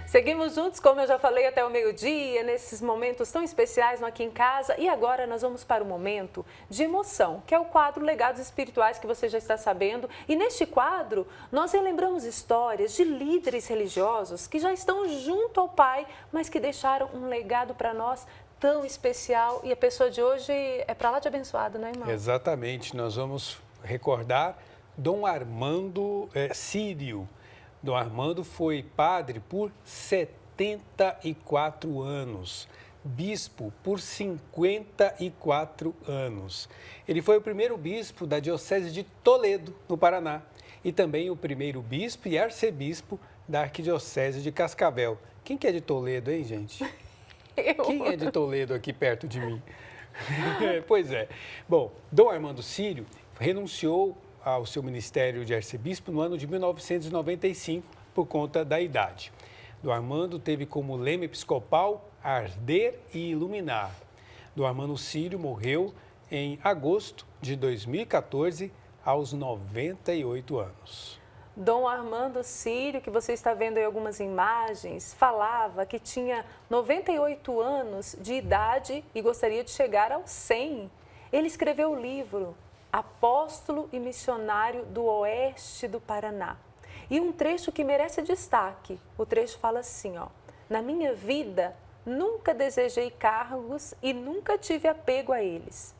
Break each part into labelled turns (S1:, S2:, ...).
S1: Seguimos juntos, como eu já falei, até o meio-dia, nesses momentos tão especiais no Aqui em Casa. E agora nós vamos para o momento de emoção, que é o quadro Legados Espirituais, que você já está sabendo. E neste quadro, nós relembramos histórias de líderes religiosos que já estão junto ao Pai, mas que deixaram um legado para nós tão especial. E a pessoa de hoje é para lá de abençoada, né, irmão?
S2: Exatamente, nós vamos recordar Dom Armando Sírio. Dom Armando foi padre por 74 anos, bispo por 54 anos. Ele foi o primeiro bispo da Diocese de Toledo, no Paraná, e também o primeiro bispo e arcebispo da Arquidiocese de Cascavel. Quem que é de Toledo, hein, gente? Quem é de Toledo aqui perto de mim? Pois é. Bom, Dom Armando Sírio renunciou ao seu ministério de arcebispo no ano de 1995 por conta da idade. Dom Armando teve como lema episcopal arder e iluminar. Dom Armando Sírio morreu em agosto de 2014 aos 98 anos.
S1: Dom Armando Sírio, que você está vendo aí algumas imagens, falava que tinha 98 anos de idade e gostaria de chegar aos 100. Ele escreveu o livro Apóstolo e Missionário do Oeste do Paraná. E um trecho que merece destaque, o trecho fala assim, ó: na minha vida nunca desejei cargos e nunca tive apego a eles.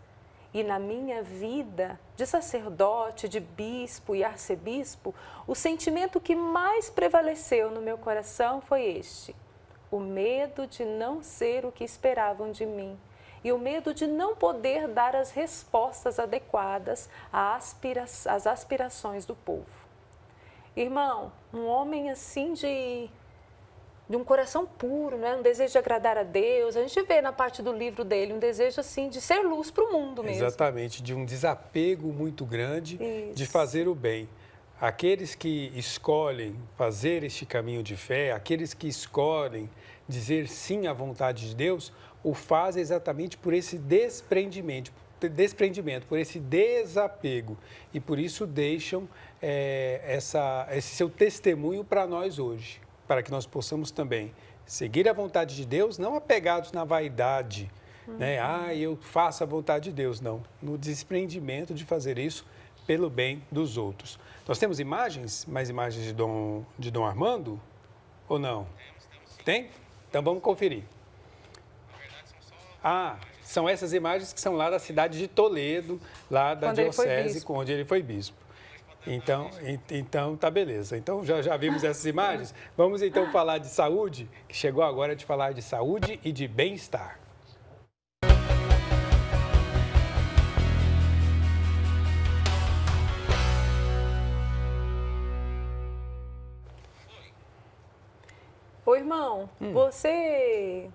S1: E na minha vida de sacerdote, de bispo e arcebispo, o sentimento que mais prevaleceu no meu coração foi este: o medo de não ser o que esperavam de mim. E o medo de não poder dar as respostas adequadas às aspirações do povo. Irmão, um homem assim de um coração puro, né? Um desejo de agradar a Deus. A gente vê na parte do livro dele um desejo assim de ser luz para o mundo mesmo.
S2: Exatamente, de um desapego muito grande de fazer o bem. Aqueles que escolhem fazer este caminho de fé, aqueles que escolhem dizer sim à vontade de Deus, o fazem exatamente por esse desprendimento, por esse desapego. E por isso deixam esse seu testemunho para nós hoje, para que nós possamos também seguir a vontade de Deus, não apegados na vaidade, né? Eu faço a vontade de Deus, não. No desprendimento de fazer isso pelo bem dos outros. Nós temos imagens, mais imagens de Dom Armando? Ou não? Tem? Então vamos conferir. São essas imagens que são lá da cidade de Toledo, lá da diocese, onde ele foi bispo. Então tá beleza. Então já vimos essas imagens. Vamos então falar de saúde, que chegou agora de falar de saúde e de bem-estar.
S1: Ô irmão, você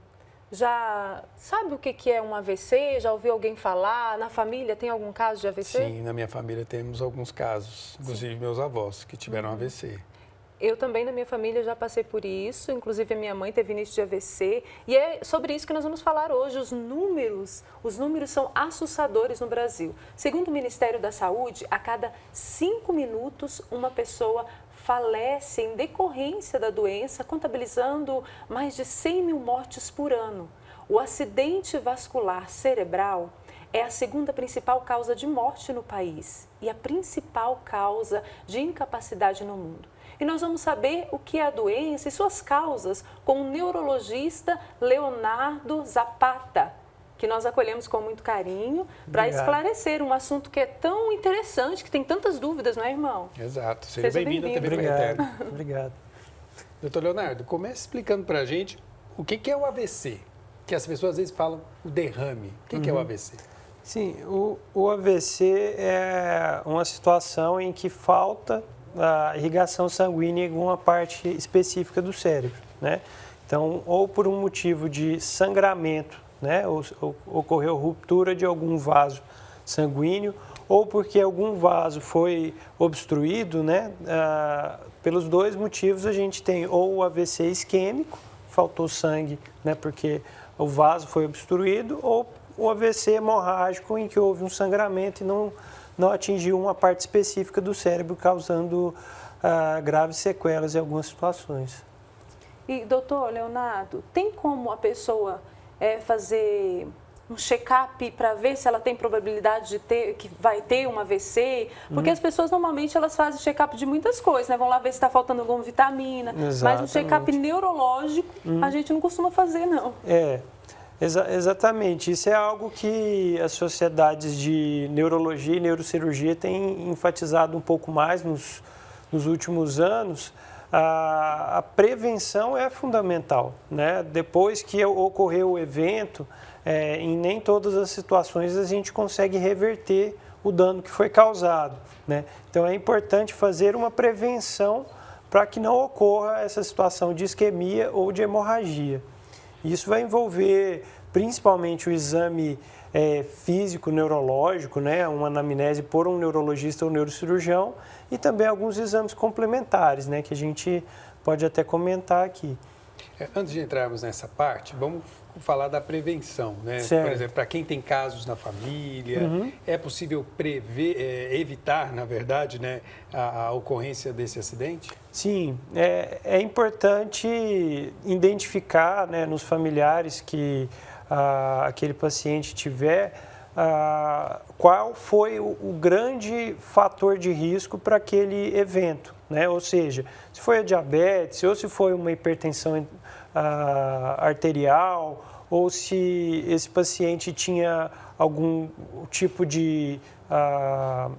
S1: já sabe o que é um AVC? Já ouviu alguém falar? Na família tem algum caso de AVC?
S2: Sim, na minha família temos alguns casos, inclusive meus avós que tiveram AVC.
S1: Eu também, na minha família, já passei por isso, inclusive a minha mãe teve início de AVC. E é sobre isso que nós vamos falar hoje. Os números são assustadores no Brasil. Segundo o Ministério da Saúde, a cada 5 minutos uma pessoa falece em decorrência da doença, contabilizando mais de 100 mil mortes por ano. O acidente vascular cerebral é a segunda principal causa de morte no país e a principal causa de incapacidade no mundo. E nós vamos saber o que é a doença e suas causas com o neurologista Leonardo Zapata, que nós acolhemos com muito carinho para esclarecer um assunto que é tão interessante, que tem tantas dúvidas, não é, irmão?
S2: Exato. Seja bem-vindo à TV
S3: Obrigado. Obrigado.
S2: Doutor Leonardo, comece explicando para a gente o que é o AVC, que as pessoas às vezes falam o derrame. O que é o AVC?
S3: Sim, o AVC é uma situação em que falta a irrigação sanguínea em alguma parte específica do cérebro, né? Então, ou por um motivo de sangramento, né? Ocorreu ruptura de algum vaso sanguíneo, ou porque algum vaso foi obstruído, né? Pelos dois motivos a gente tem ou o AVC isquêmico, faltou sangue, né? Porque o vaso foi obstruído, ou o AVC hemorrágico, em que houve um sangramento e não atingiu uma parte específica do cérebro, causando graves sequelas em algumas situações.
S1: E, doutor Leonardo, tem como a pessoa fazer um check-up para ver se ela tem probabilidade de ter, que vai ter um AVC? Porque as pessoas normalmente elas fazem check-up de muitas coisas, né? Vão lá ver se está faltando alguma vitamina.
S3: Exatamente.
S1: Mas um check-up neurológico a gente não costuma fazer, não.
S3: Exatamente. Isso é algo que as sociedades de neurologia e neurocirurgia têm enfatizado um pouco mais nos últimos anos. A prevenção é fundamental, né? Depois que ocorreu o evento, em nem todas as situações a gente consegue reverter o dano que foi causado, né? Então é importante fazer uma prevenção para que não ocorra essa situação de isquemia ou de hemorragia. Isso vai envolver principalmente o exame físico, neurológico, né? Uma anamnese por um neurologista ou neurocirurgião e também alguns exames complementares, né? Que a gente pode até comentar aqui.
S2: Antes de entrarmos nessa parte, vamos falar da prevenção, né?
S3: Certo.
S2: Por exemplo, para quem tem casos na família, é possível evitar, na verdade, né, a ocorrência desse acidente?
S3: Sim, é importante identificar, né, nos familiares que aquele paciente tiver qual foi o grande fator de risco para aquele evento, né? Ou seja, se foi a diabetes, ou se foi uma hipertensão arterial, ou se esse paciente tinha algum tipo de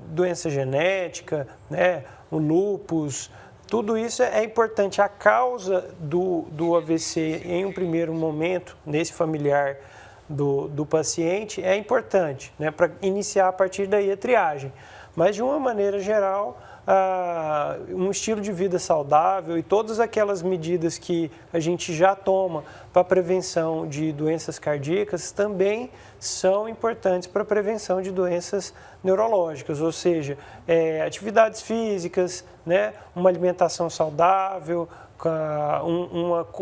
S3: doença genética, né? O lúpus. Tudo isso é importante. A causa do AVC em um primeiro momento, nesse familiar do paciente, é importante, né, para iniciar a partir daí a triagem. Mas, de uma maneira geral, um estilo de vida saudável e todas aquelas medidas que a gente já toma para a prevenção de doenças cardíacas também são importantes para a prevenção de doenças neurológicas, ou seja, atividades físicas, né, uma alimentação saudável,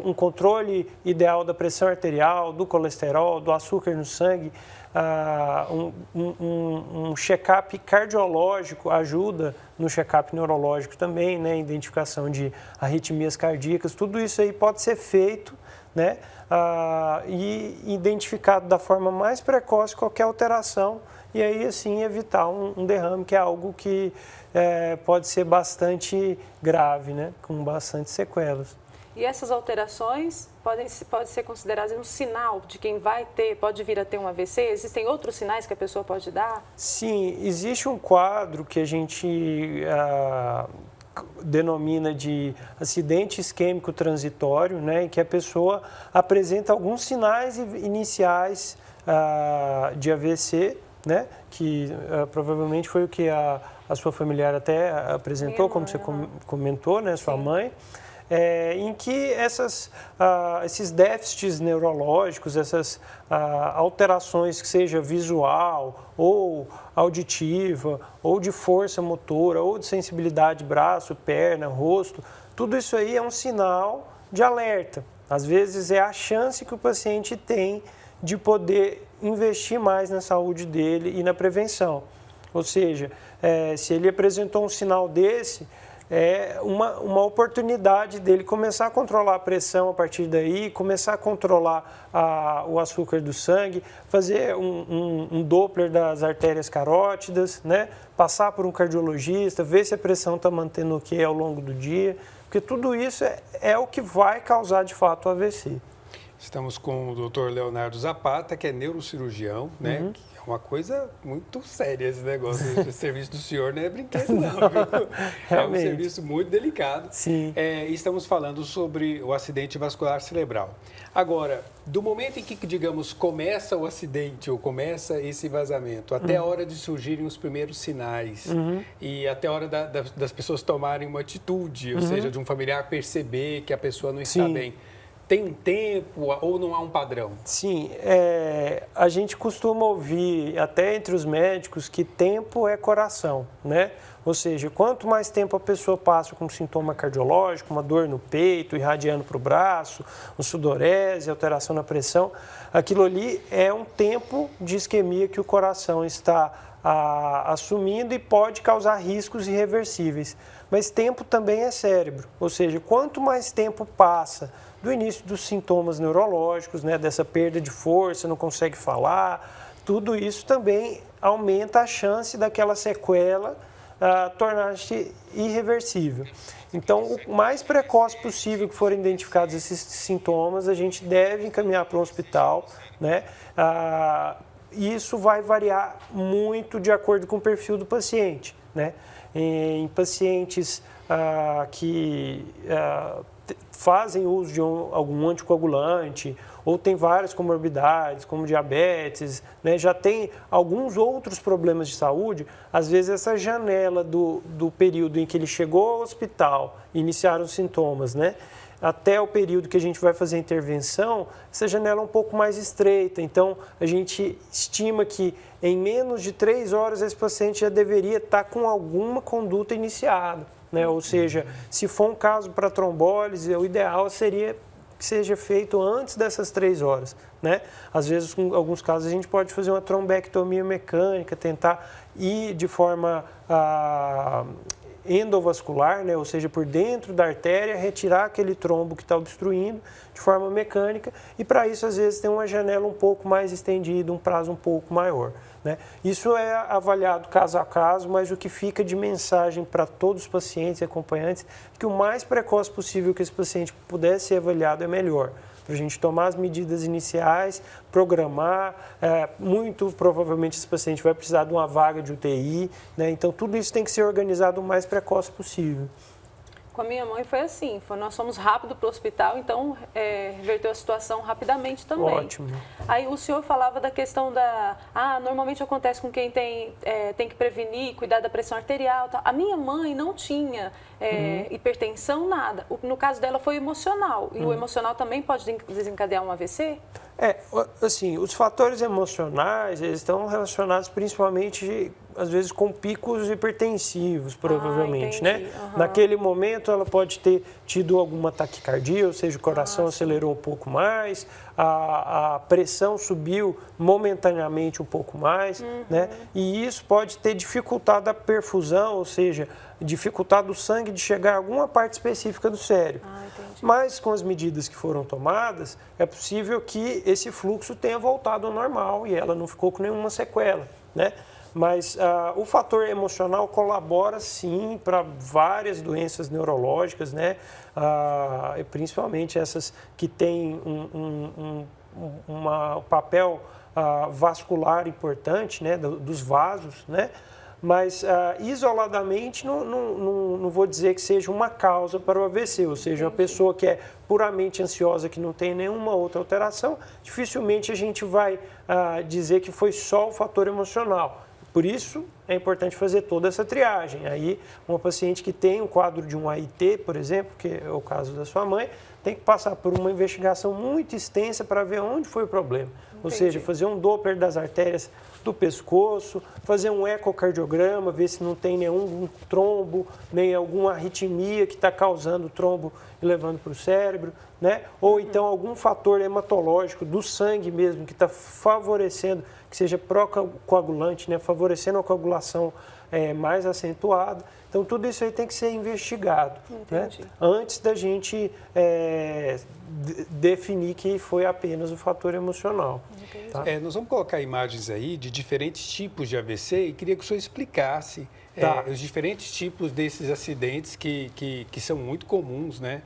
S3: um controle ideal da pressão arterial, do colesterol, do açúcar no sangue, um check-up cardiológico ajuda no check-up neurológico também, né, identificação de arritmias cardíacas, tudo isso aí pode ser feito, né, e identificado da forma mais precoce qualquer alteração e aí assim evitar um derrame, que é algo que pode ser bastante grave, né, com bastante sequelas.
S1: E essas alterações podem ser consideradas um sinal de quem pode vir a ter um AVC? Existem outros sinais que a pessoa pode dar?
S3: Sim, existe um quadro que a gente denomina de acidente isquêmico transitório, né, em que a pessoa apresenta alguns sinais iniciais de AVC, né, que provavelmente foi o que a sua familiar até apresentou, como você comentou, né, sua mãe. Em que esses déficits neurológicos, essas alterações que seja visual ou auditiva, ou de força motora, ou de sensibilidade braço, perna, rosto, tudo isso aí é um sinal de alerta. Às vezes é a chance que o paciente tem de poder investir mais na saúde dele e na prevenção. Ou seja, se ele apresentou um sinal desse, é uma oportunidade dele começar a controlar a pressão a partir daí, começar a controlar o açúcar do sangue, fazer um Doppler das artérias carótidas, né? Passar por um cardiologista, ver se a pressão está mantendo o que ao longo do dia, porque tudo isso é o que vai causar de fato o AVC.
S2: Estamos com o Dr. Leonardo Zapata, que é neurocirurgião, né? É uma coisa muito séria esse negócio. Esse serviço do senhor não é brinquedo, não, viu? É um serviço muito delicado.
S3: Sim.
S2: Estamos falando sobre o acidente vascular cerebral. Agora, do momento em que, digamos, começa o acidente ou começa esse vazamento, até a hora de surgirem os primeiros sinais e até a hora das pessoas tomarem uma atitude, ou seja, de um familiar perceber que a pessoa não está bem, tem um tempo ou não há um padrão?
S3: Sim, a gente costuma ouvir até entre os médicos que tempo é coração, né? Ou seja, quanto mais tempo a pessoa passa com sintoma cardiológico, uma dor no peito, irradiando para o braço, um sudorese, alteração na pressão, aquilo ali é um tempo de isquemia que o coração está assumindo e pode causar riscos irreversíveis. Mas tempo também é cérebro, ou seja, quanto mais tempo passa do início dos sintomas neurológicos, né, dessa perda de força, não consegue falar, tudo isso também aumenta a chance daquela sequela tornar-se irreversível. Então, o mais precoce possível que forem identificados esses sintomas, a gente deve encaminhar para um hospital, né? Isso vai variar muito de acordo com o perfil do paciente, né? Em pacientes que fazem uso de algum anticoagulante ou tem várias comorbidades, como diabetes, né, já tem alguns outros problemas de saúde, às vezes essa janela do período em que ele chegou ao hospital, iniciaram os sintomas, né, até o período que a gente vai fazer a intervenção, essa janela é um pouco mais estreita. Então, a gente estima que em menos de 3 horas esse paciente já deveria estar com alguma conduta iniciada, né? Ou seja, se for um caso para trombólise, o ideal seria que seja feito antes dessas 3 horas, né? Às vezes, em alguns casos, a gente pode fazer uma trombectomia mecânica, tentar ir de forma endovascular, né? Ou seja, por dentro da artéria, retirar aquele trombo que está obstruindo de forma mecânica, e para isso, às vezes, tem uma janela um pouco mais estendida, um prazo um pouco maior, né? Isso é avaliado caso a caso, mas o que fica de mensagem para todos os pacientes e acompanhantes é que o mais precoce possível que esse paciente pudesse ser avaliado é melhor. Para a gente tomar as medidas iniciais, programar, muito provavelmente esse paciente vai precisar de uma vaga de UTI, né? Então tudo isso tem que ser organizado o mais precoce possível.
S1: Com a minha mãe foi assim, nós fomos rápido para o hospital, então reverteu a situação rapidamente também.
S3: Ótimo.
S1: Aí o senhor falava da questão normalmente acontece com quem tem que prevenir, cuidar da pressão arterial. Tal. A minha mãe não tinha hipertensão, nada. No caso dela foi emocional, e o emocional também pode desencadear um AVC?
S3: Assim, os fatores emocionais, eles estão relacionados principalmente, às vezes, com picos hipertensivos, provavelmente, né?
S1: Uhum.
S3: Naquele momento, ela pode ter tido alguma taquicardia, ou seja, o coração acelerou um pouco mais, a pressão subiu momentaneamente um pouco mais, né? E isso pode ter dificultado a perfusão, ou seja, dificultado o sangue de chegar a alguma parte específica do cérebro. Mas com as medidas que foram tomadas, é possível que esse fluxo tenha voltado ao normal e ela não ficou com nenhuma sequela, né? Mas o fator emocional colabora sim para várias doenças neurológicas, né? Principalmente essas que têm um papel vascular importante, né? Dos vasos, né? Mas isoladamente não vou dizer que seja uma causa para o AVC, ou seja, uma pessoa que é puramente ansiosa, que não tem nenhuma outra alteração, dificilmente a gente vai dizer que foi só o fator emocional. Por isso, é importante fazer toda essa triagem. Aí, uma paciente que tem um quadro de um AIT, por exemplo, que é o caso da sua mãe, tem que passar por uma investigação muito extensa para ver onde foi o problema. Ou seja, fazer um Doppler das artérias do pescoço, fazer um ecocardiograma, ver se não tem nenhum trombo, nem alguma arritmia que está causando trombo e levando para o cérebro, né? Ou então algum fator hematológico do sangue mesmo que está favorecendo, que seja pró-coagulante, né? Favorecendo a coagulação mais acentuada. Então, tudo isso aí tem que ser investigado, né? Antes da gente definir que foi apenas o fator emocional. Tá?
S2: Nós vamos colocar imagens aí de diferentes tipos de AVC e queria que o senhor explicasse os diferentes tipos desses acidentes que são muito comuns, né?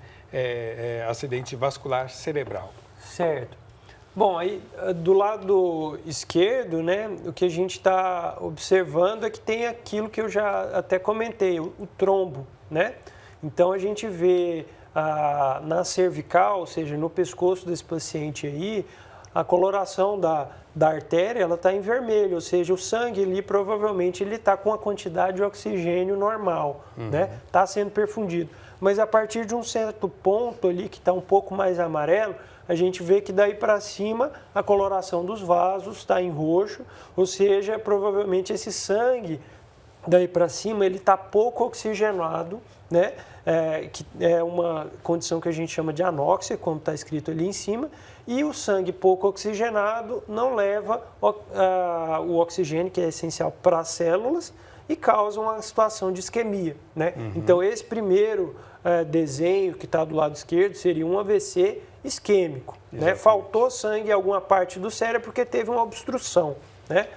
S2: Acidente vascular cerebral.
S3: Certo. Bom, aí do lado esquerdo, né, o que a gente está observando é que tem aquilo que eu já até comentei, o trombo, né? Então a gente vê na cervical, ou seja, no pescoço desse paciente aí, a coloração da artéria, ela está em vermelho, ou seja, o sangue ali provavelmente ele está com a quantidade de oxigênio normal, né? Está sendo perfundido. Mas a partir de um certo ponto ali que está um pouco mais amarelo, a gente vê que daí para cima a coloração dos vasos está em roxo, ou seja, provavelmente esse sangue daí para cima ele está pouco oxigenado, né? Que é uma condição que a gente chama de anóxia, como está escrito ali em cima, e o sangue pouco oxigenado não leva o oxigênio, que é essencial para as células, e causa uma situação de isquemia, né? Então, esse primeiro desenho que está do lado esquerdo seria um AVC isquêmico, né? Faltou sangue em alguma parte do cérebro porque teve uma obstrução, né?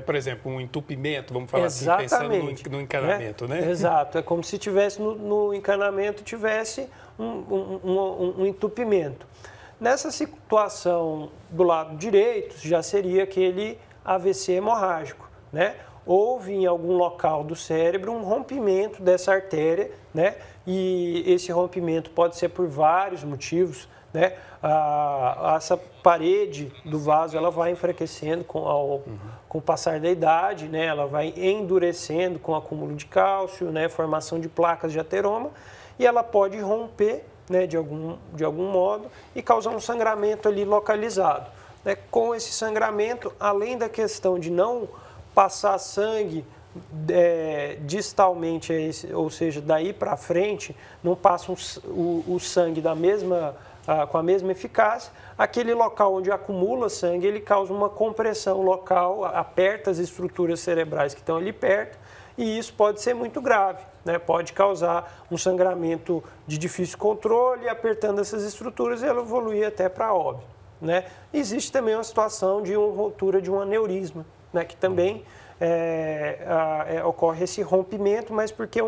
S2: Por exemplo, um entupimento, vamos falar
S3: Exatamente,
S2: assim, pensando no encanamento, né?
S3: Exato, é como se tivesse no encanamento tivesse um entupimento. Nessa situação do lado direito já seria aquele AVC hemorrágico, né? Houve em algum local do cérebro um rompimento dessa artéria, né? E esse rompimento pode ser por vários motivos, né? Essa parede do vaso ela vai enfraquecendo com o passar da idade, né? Ela vai endurecendo com o acúmulo de cálcio, né? Formação de placas de ateroma, e ela pode romper, né? de algum modo e causar um sangramento ali localizado, né? Com esse sangramento, além da questão de não passar sangue distalmente, ou seja, daí para frente, não passa o sangue com a mesma eficácia, aquele local onde acumula sangue, ele causa uma compressão local, aperta as estruturas cerebrais que estão ali perto, e isso pode ser muito grave, né? Pode causar um sangramento de difícil controle, apertando essas estruturas e ela evoluir até para óbito, né? Existe também uma situação de uma ruptura de um aneurisma, né? Que também ocorre esse rompimento, mas porque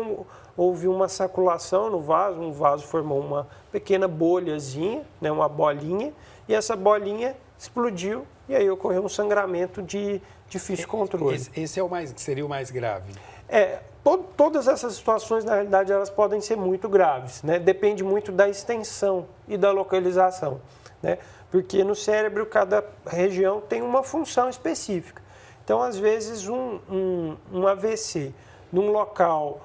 S3: houve uma saculação no vaso, um vaso formou uma pequena bolhazinha, né? Uma bolinha, e essa bolinha explodiu e aí ocorreu um sangramento de difícil controle.
S2: Esse seria o mais grave?
S3: Todas essas situações, na realidade, elas podem ser muito graves, né? Depende muito da extensão e da localização, né? Porque no cérebro, cada região tem uma função específica. Então, às vezes, um AVC num local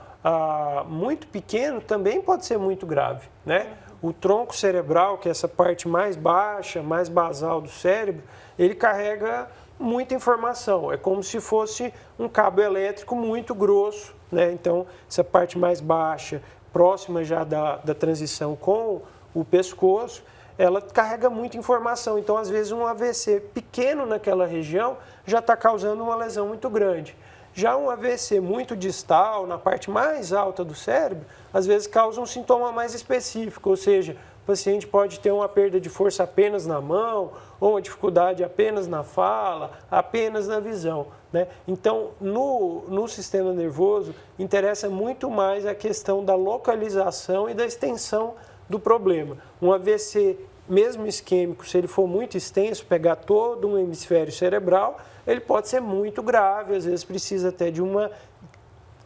S3: muito pequeno também pode ser muito grave, né? O tronco cerebral, que é essa parte mais baixa, mais basal do cérebro, ele carrega muita informação. É como se fosse um cabo elétrico muito grosso, né? Então, essa parte mais baixa, próxima já da transição com o pescoço, ela carrega muita informação. Então, às vezes, um AVC pequeno naquela região já está causando uma lesão muito grande. Já um AVC muito distal, na parte mais alta do cérebro, às vezes causa um sintoma mais específico, ou seja, o paciente pode ter uma perda de força apenas na mão, ou uma dificuldade apenas na fala, apenas na visão, né? Então, no sistema nervoso, interessa muito mais a questão da localização e da extensão do problema. Um AVC, mesmo isquêmico, se ele for muito extenso, pegar todo um hemisfério cerebral, ele pode ser muito grave, às vezes precisa até de uma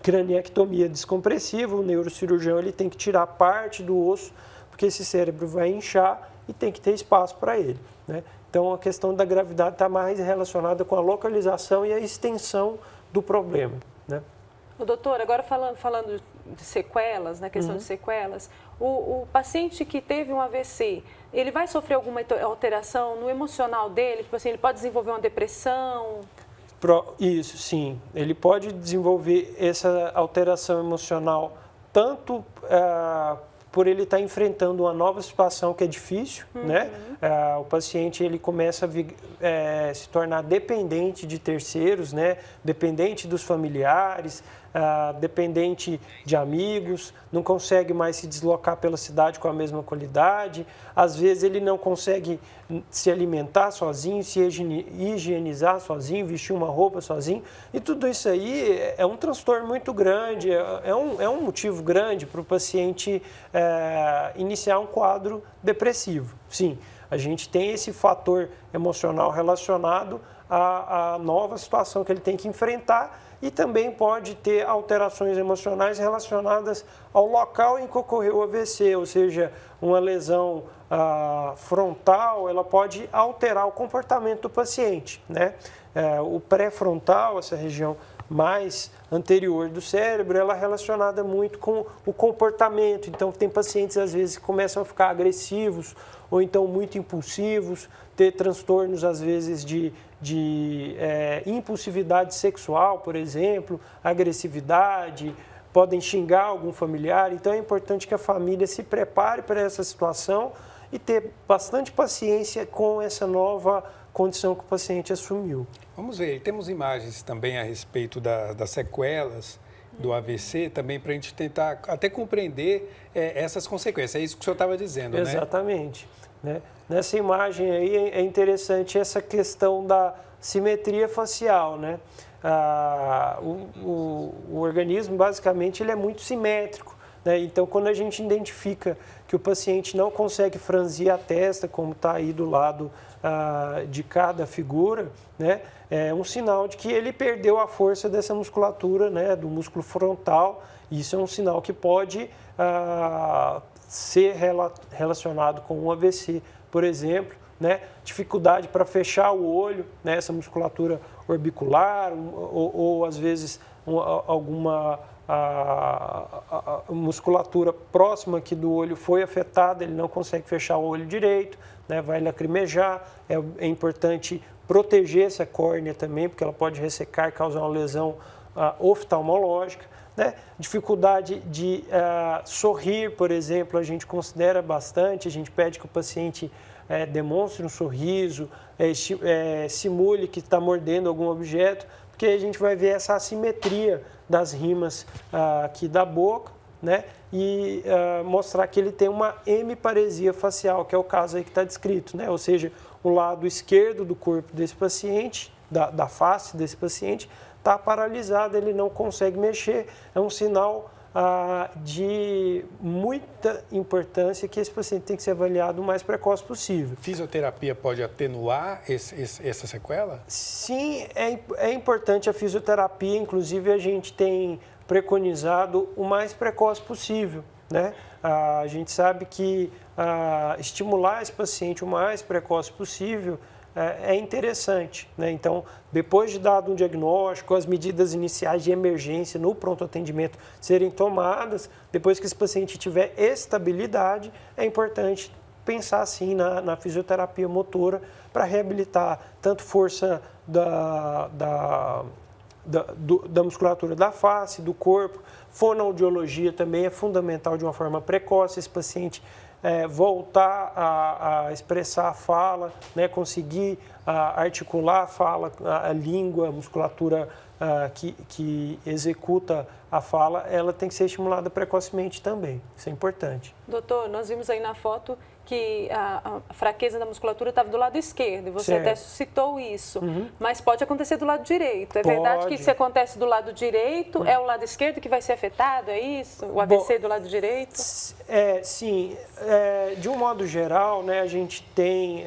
S3: craniectomia descompressiva. O neurocirurgião ele tem que tirar parte do osso, porque esse cérebro vai inchar e tem que ter espaço para ele, né? Então, a questão da gravidade está mais relacionada com a localização e a extensão do problema, né?
S1: Doutor, agora falando de sequelas, na questão de sequelas, o paciente que teve um AVC, ele vai sofrer alguma alteração no emocional dele? Tipo assim, ele pode desenvolver uma depressão?
S3: Isso, sim. Ele pode desenvolver essa alteração emocional tanto por ele estar enfrentando uma nova situação que é difícil, né? O paciente ele começa a se tornar dependente de terceiros, né? Dependente dos familiares, dependente de amigos, não consegue mais se deslocar pela cidade com a mesma qualidade, às vezes ele não consegue se alimentar sozinho, se higienizar sozinho, vestir uma roupa sozinho, e tudo isso aí é um transtorno muito grande, é um motivo grande para o paciente iniciar um quadro depressivo. Sim, a gente tem esse fator emocional relacionado à nova situação que ele tem que enfrentar, e também pode ter alterações emocionais relacionadas ao local em que ocorreu o AVC, ou seja, uma lesão frontal, ela pode alterar o comportamento do paciente, né? O pré-frontal, essa região mais anterior do cérebro, ela é relacionada muito com o comportamento. Então, tem pacientes, às vezes, que começam a ficar agressivos ou então muito impulsivos, ter transtornos, às vezes, de impulsividade sexual, por exemplo, agressividade, podem xingar algum familiar. Então, é importante que a família se prepare para essa situação e ter bastante paciência com condição que o paciente assumiu.
S2: Vamos ver, temos imagens também a respeito das sequelas do AVC, também para a gente tentar até compreender essas consequências. É isso que o senhor estava dizendo,
S3: Exatamente. Né? Nessa imagem aí é interessante essa questão da simetria facial, né? O organismo, basicamente, ele é muito simétrico, né? Então, quando a gente identifica que o paciente não consegue franzir a testa, como está aí do lado de cada figura, né? É um sinal de que ele perdeu a força dessa musculatura, né? Do músculo frontal. Isso é um sinal que pode ser relacionado com um AVC, por exemplo, né? Dificuldade para fechar o olho, né? Essa musculatura orbicular, ou às vezes alguma musculatura próxima aqui do olho foi afetada, ele não consegue fechar o olho direito, né? Vai lacrimejar. É importante proteger essa córnea também, porque ela pode ressecar e causar uma lesão oftalmológica. Né? Dificuldade de sorrir, por exemplo, a gente considera bastante, a gente pede que o paciente demonstre um sorriso, simule que está mordendo algum objeto, porque a gente vai ver essa assimetria das rimas aqui da boca, né? E mostrar que ele tem uma hemiparesia facial, que é o caso aí que está descrito, né? Ou seja, o lado esquerdo do corpo desse paciente, da face desse paciente, está paralisado, ele não consegue mexer. É um sinal de muita importância que esse paciente tem que ser avaliado o mais precoce possível.
S2: Fisioterapia pode atenuar essa sequela?
S3: Sim, é importante a fisioterapia, inclusive a gente tem preconizado o mais precoce possível, né? A gente sabe que estimular esse paciente o mais precoce possível é interessante, né? Então, depois de dado um diagnóstico, as medidas iniciais de emergência no pronto atendimento serem tomadas, depois que esse paciente tiver estabilidade, é importante pensar sim na fisioterapia motora para reabilitar tanto força da musculatura da face, do corpo. Fonoaudiologia também é fundamental de uma forma precoce. Esse paciente voltar a expressar a fala, né, conseguir articular a fala, a língua, a musculatura que executa a fala, ela tem que ser estimulada precocemente também. Isso é importante.
S1: Doutor, nós vimos aí na foto que a fraqueza da musculatura estava do lado esquerdo, e você
S3: certo.
S1: até citou isso, mas pode acontecer do lado direito. É
S3: pode.
S1: Verdade que se acontece do lado direito, é o lado esquerdo que vai ser afetado, é isso? O AVC do lado direito?
S3: Sim. De um modo geral, né, a gente tem,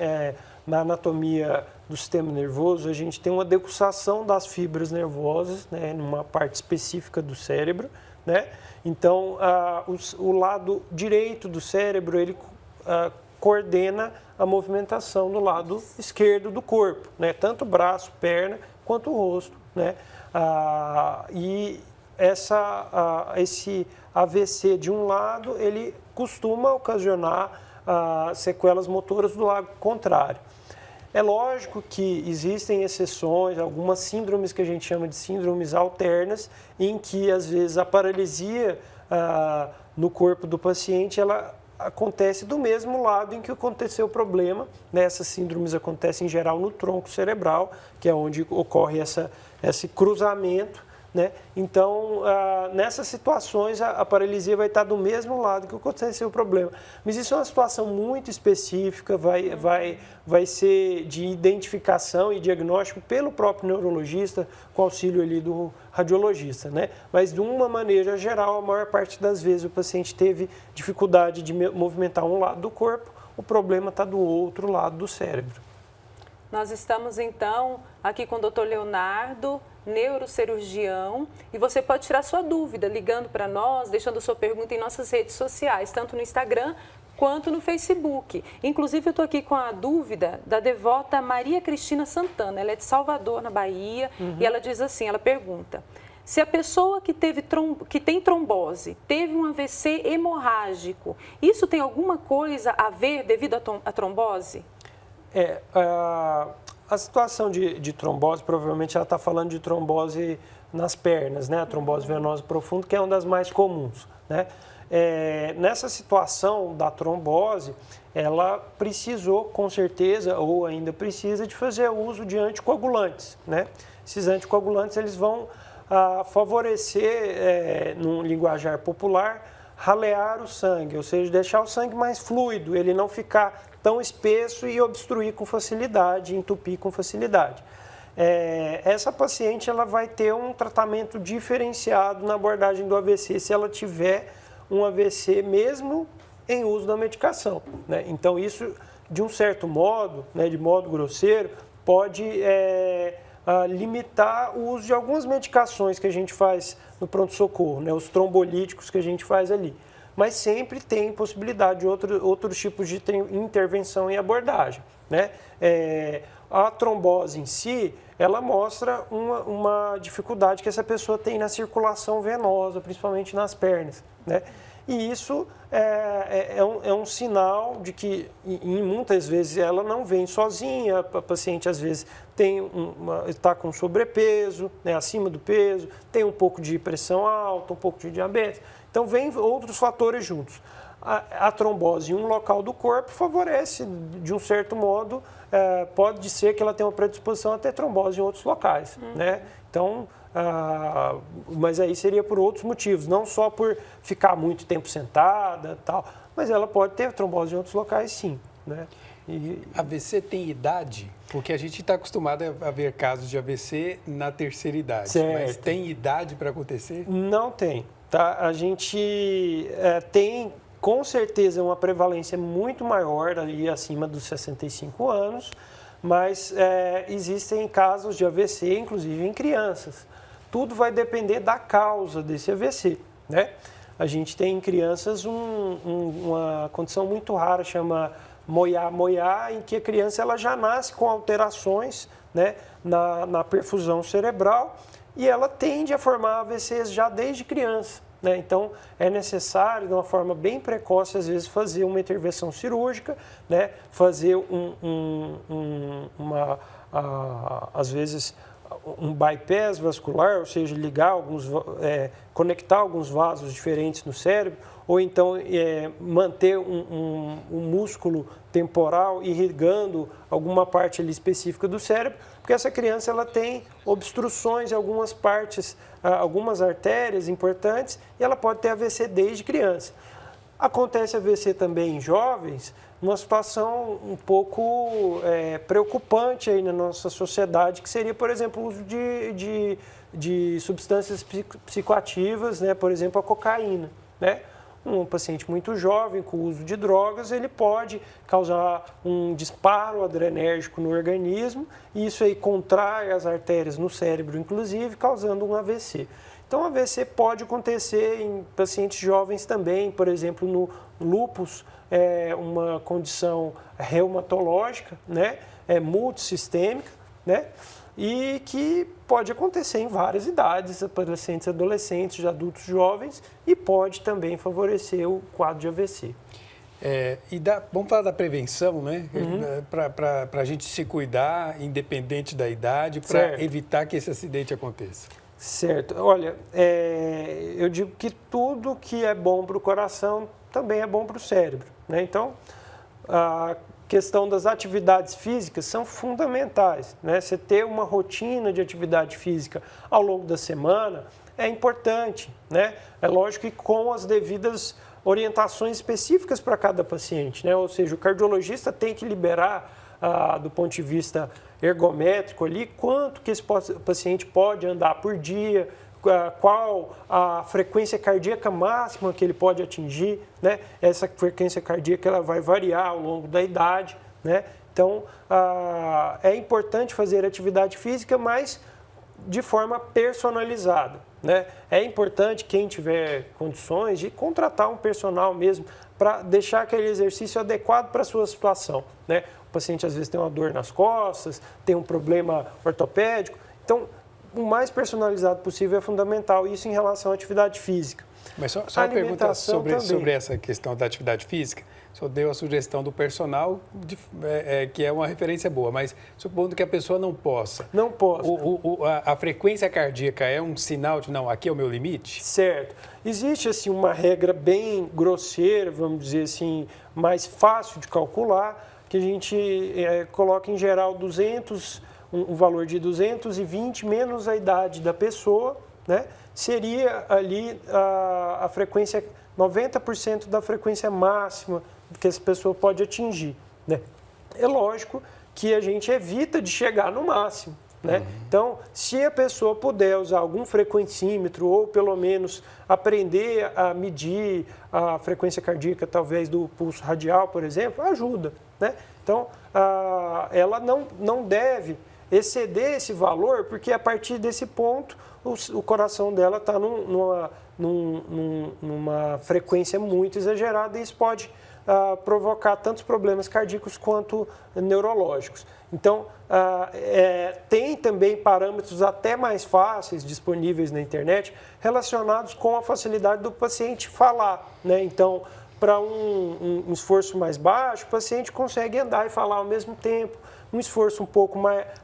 S3: na anatomia do sistema nervoso, a gente tem uma decussação das fibras nervosas, né, numa parte específica do cérebro, né? Então, o lado direito do cérebro, ele coordena a movimentação do lado esquerdo do corpo, né? Tanto o braço, perna, quanto o rosto, né? E esse AVC de um lado, ele costuma ocasionar sequelas motoras do lado contrário. É lógico que existem exceções, algumas síndromes que a gente chama de síndromes alternas, em que às vezes a paralisia no corpo do paciente, ela acontece do mesmo lado em que aconteceu o problema, né? Essas síndromes acontecem em geral no tronco cerebral, que é onde ocorre esse cruzamento, né? Então, nessas situações, a paralisia vai estar do mesmo lado que aconteceu o problema. Mas isso é uma situação muito específica, vai ser de identificação e diagnóstico pelo próprio neurologista, com auxílio ali do radiologista, né? Mas, de uma maneira geral, a maior parte das vezes o paciente teve dificuldade de movimentar um lado do corpo, o problema está do outro lado do cérebro.
S1: Nós estamos, então, aqui com o Dr. Leonardo, neurocirurgião, e você pode tirar sua dúvida ligando para nós, deixando sua pergunta em nossas redes sociais, tanto no Instagram quanto no Facebook. Inclusive, eu estou aqui com a dúvida da devota Maria Cristina Santana, ela é de Salvador, na Bahia, e ela diz assim, ela pergunta: se a pessoa que tem trombose teve um AVC hemorrágico, isso tem alguma coisa a ver devido à trombose?
S3: A situação de trombose, provavelmente ela está falando de trombose nas pernas, né? A trombose venosa profunda, que é uma das mais comuns, né? Nessa situação da trombose, ela precisou, com certeza, ou ainda precisa, de fazer uso de anticoagulantes, né? Esses anticoagulantes, eles vão favorecer, num linguajar popular, ralear o sangue, ou seja, deixar o sangue mais fluido, ele não ficar tão espesso e obstruir com facilidade, entupir com facilidade. Essa paciente ela vai ter um tratamento diferenciado na abordagem do AVC se ela tiver um AVC mesmo em uso da medicação, né? Então, isso, de um certo modo, né, de modo grosseiro, pode limitar o uso de algumas medicações que a gente faz no pronto-socorro, né, os trombolíticos que a gente faz ali. Mas sempre tem possibilidade de outros tipos de intervenção e abordagem, né? A trombose em si, ela mostra uma dificuldade que essa pessoa tem na circulação venosa, principalmente nas pernas, né? E isso é um sinal de que, muitas vezes, ela não vem sozinha, a paciente, às vezes, está com sobrepeso, né, acima do peso, tem um pouco de pressão alta, um pouco de diabetes. Então, vem outros fatores juntos. A trombose em um local do corpo favorece, de um certo modo, pode ser que ela tenha uma predisposição a ter trombose em outros locais, né? Então, mas aí seria por outros motivos, não só por ficar muito tempo sentada, tal, mas ela pode ter trombose em outros locais, sim, né?
S2: AVC tem idade? Porque a gente está acostumado a ver casos de AVC na terceira idade,
S3: certo.
S2: Mas tem idade para acontecer?
S3: Não tem, tá? A gente tem, com certeza, uma prevalência muito maior ali acima dos 65 anos, mas existem casos de AVC, inclusive em crianças. Tudo vai depender da causa desse AVC, né? A gente tem em crianças uma condição muito rara, chama moiá, em que a criança ela já nasce com alterações, né, na perfusão cerebral e ela tende a formar AVCs já desde criança, né? Então, é necessário, de uma forma bem precoce, às vezes, fazer uma intervenção cirúrgica, né? Fazer às vezes, um bypass vascular, ou seja, conectar alguns vasos diferentes no cérebro, ou então manter um músculo temporal irrigando alguma parte ali específica do cérebro, porque essa criança ela tem obstruções em algumas partes, algumas artérias importantes, e ela pode ter AVC desde criança. Acontece AVC também em jovens, numa situação um pouco preocupante aí na nossa sociedade, que seria, por exemplo, o uso de substâncias psicoativas, né? Por exemplo, a cocaína, né? Um paciente muito jovem com o uso de drogas, ele pode causar um disparo adrenérgico no organismo e isso aí contrai as artérias no cérebro, inclusive, causando um AVC. Então, o AVC pode acontecer em pacientes jovens também, por exemplo, no lúpus, uma condição reumatológica, né, multissistêmica, né, e que pode acontecer em várias idades, pacientes adolescentes, adultos jovens, e pode também favorecer o quadro de AVC.
S2: Vamos falar da prevenção, né? Para a gente se cuidar, independente da idade, para evitar que esse acidente aconteça.
S3: Certo. Olha, eu digo que tudo que é bom para o coração também é bom para o cérebro, né? Então, a questão das atividades físicas são fundamentais, né? Você ter uma rotina de atividade física ao longo da semana é importante, né? É lógico que com as devidas orientações específicas para cada paciente, né? Ou seja, o cardiologista tem que liberar, do ponto de vista ergométrico ali, quanto que esse paciente pode andar por dia, qual a frequência cardíaca máxima que ele pode atingir, né? Essa frequência cardíaca ela vai variar ao longo da idade, né? Então, é importante fazer atividade física, mas de forma personalizada, né? É importante, quem tiver condições, de contratar um personal mesmo para deixar aquele exercício adequado para a sua situação, né? O paciente às vezes tem uma dor nas costas, tem um problema ortopédico, então o mais personalizado possível é fundamental, isso em relação à atividade física.
S2: Mas só uma pergunta sobre essa questão da atividade física. O senhor deu a sugestão do personal, que é uma referência boa, mas supondo que a pessoa não possa.
S3: Não possa.
S2: A frequência cardíaca é um sinal de, não, aqui é o meu limite?
S3: Certo. Existe, assim, uma regra bem grosseira, vamos dizer assim, mais fácil de calcular, que a gente coloca em geral 200, um valor de 220 menos a idade da pessoa, né? Seria ali a frequência, 90% da frequência máxima que essa pessoa pode atingir, né? É lógico que a gente evita de chegar no máximo, né? Então, se a pessoa puder usar algum frequencímetro ou pelo menos aprender a medir a frequência cardíaca, talvez do pulso radial, por exemplo, ajuda, né? Então, ela não deve exceder esse valor, porque a partir desse ponto o coração dela está numa frequência muito exagerada e isso pode provocar tantos problemas cardíacos quanto neurológicos. Então, tem também parâmetros até mais fáceis disponíveis na internet relacionados com a facilidade do paciente falar, né? Então, para um esforço mais baixo, o paciente consegue andar e falar ao mesmo tempo. Um esforço um pouco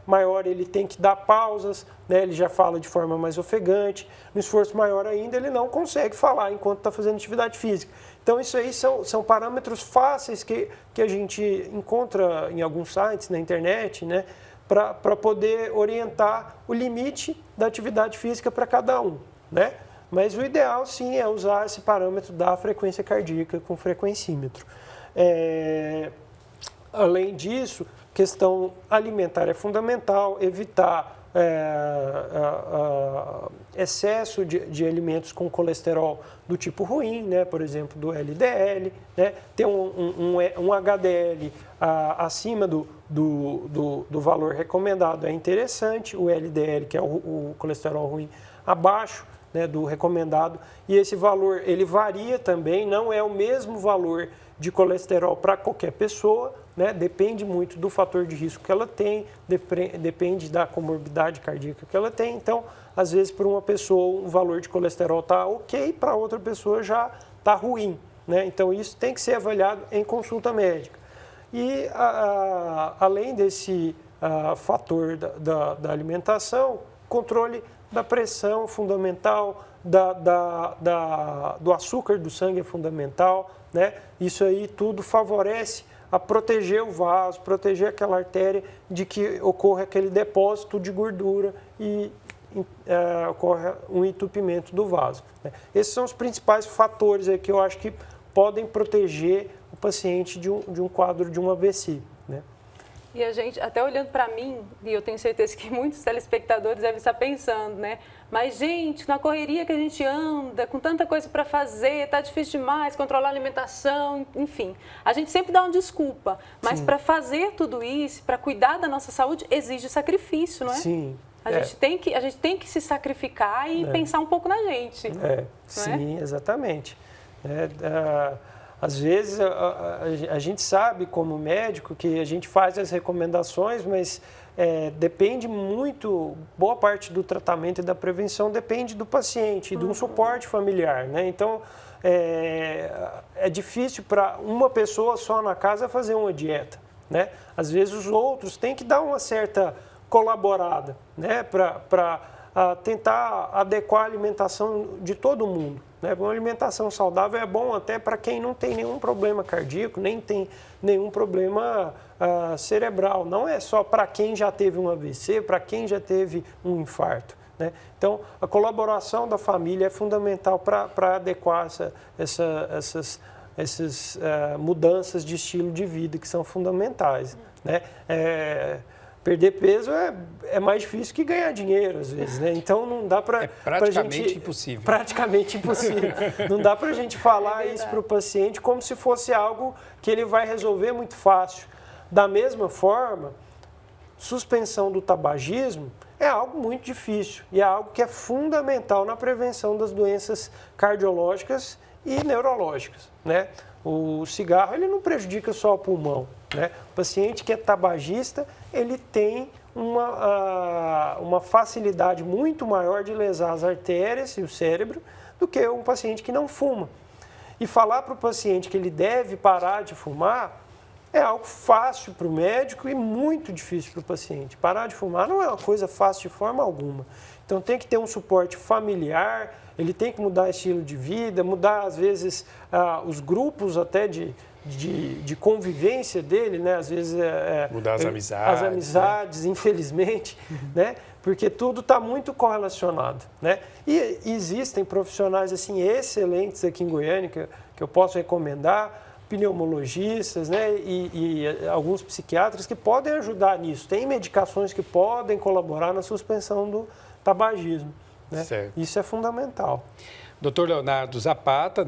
S3: maior, ele tem que dar pausas, né? Ele já fala de forma mais ofegante. Um esforço maior ainda, ele não consegue falar enquanto está fazendo atividade física. Então, isso aí são parâmetros fáceis que a gente encontra em alguns sites na internet, né? Para poder orientar o limite da atividade física para cada um, né? Mas o ideal, sim, é usar esse parâmetro da frequência cardíaca com frequencímetro. Além disso, questão alimentar é fundamental, evitar excesso de alimentos com colesterol do tipo ruim, né? Por exemplo, do LDL, né? Ter um HDL acima do valor recomendado é interessante, o LDL, que é o colesterol ruim, abaixo, né, do recomendado, e esse valor ele varia também, não é o mesmo valor de colesterol para qualquer pessoa, né? Depende muito do fator de risco que ela tem, depende da comorbidade cardíaca que ela tem. Então, às vezes, para uma pessoa, o valor de colesterol está ok, para outra pessoa já está ruim, né? Então, isso tem que ser avaliado em consulta médica. E, além desse fator da alimentação, controle da pressão fundamental, do açúcar do sangue é fundamental, né? Isso aí tudo favorece a proteger o vaso, proteger aquela artéria de que ocorra aquele depósito de gordura e ocorre um entupimento do vaso, né? Esses são os principais fatores aí que eu acho que podem proteger o paciente de um quadro de um AVC, né?
S1: E a gente, até olhando para mim, e eu tenho certeza que muitos telespectadores devem estar pensando, né? Mas, gente, na correria que a gente anda, com tanta coisa para fazer, tá difícil demais, controlar a alimentação, enfim. A gente sempre dá uma desculpa, mas para fazer tudo isso, para cuidar da nossa saúde, exige sacrifício, não é?
S3: Sim.
S1: A gente tem que se sacrificar e pensar um pouco na gente.
S3: Sim, exatamente. Às vezes a gente sabe como médico que a gente faz as recomendações, mas depende muito, boa parte do tratamento e da prevenção depende do paciente e de um suporte familiar, né? Então, é difícil para uma pessoa só na casa fazer uma dieta, né? Às vezes os outros têm que dar uma certa colaborada, né? Para tentar adequar a alimentação de todo mundo, né? Uma alimentação saudável é bom até para quem não tem nenhum problema cardíaco, nem tem nenhum problema cerebral. Não é só para quem já teve um AVC, para quem já teve um infarto, né? Então, a colaboração da família é fundamental para adequar essas mudanças de estilo de vida que são fundamentais, né? Perder peso é mais difícil que ganhar dinheiro, às vezes, né? Então, não dá para...
S2: É praticamente impossível.
S3: Praticamente impossível. Não dá para a gente falar isso para o paciente como se fosse algo que ele vai resolver muito fácil. Da mesma forma, suspensão do tabagismo é algo muito difícil e é algo que é fundamental na prevenção das doenças cardiológicas e neurológicas, né? O cigarro ele não prejudica só o pulmão, né? O paciente que é tabagista, ele tem uma facilidade muito maior de lesar as artérias e o cérebro do que um paciente que não fuma. E falar para o paciente que ele deve parar de fumar é algo fácil para o médico e muito difícil para o paciente. Parar de fumar não é uma coisa fácil de forma alguma. Então tem que ter um suporte familiar, ele tem que mudar estilo de vida, mudar às vezes os grupos até de convivência dele, né? Às vezes
S2: mudar as amizades.
S3: As amizades, né? Infelizmente, né? Porque tudo está muito correlacionado, né? E existem profissionais assim excelentes aqui em Goiânia que eu posso recomendar, pneumologistas, né? E alguns psiquiatras que podem ajudar nisso. Tem medicações que podem colaborar na suspensão do tabagismo, né?
S2: Certo.
S3: Isso é fundamental.
S2: Dr. Leonardo Zapata,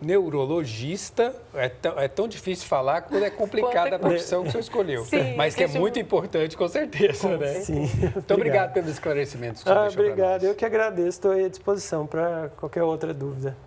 S2: neurologista, é tão difícil falar quando é complicada a profissão que o senhor escolheu,
S1: Sim,
S2: mas que é muito importante, com certeza, né?
S3: Sim.
S2: Muito obrigado pelos esclarecimentos que o senhor deixou para nós.
S3: Obrigado, eu que agradeço, estou à disposição para qualquer outra dúvida.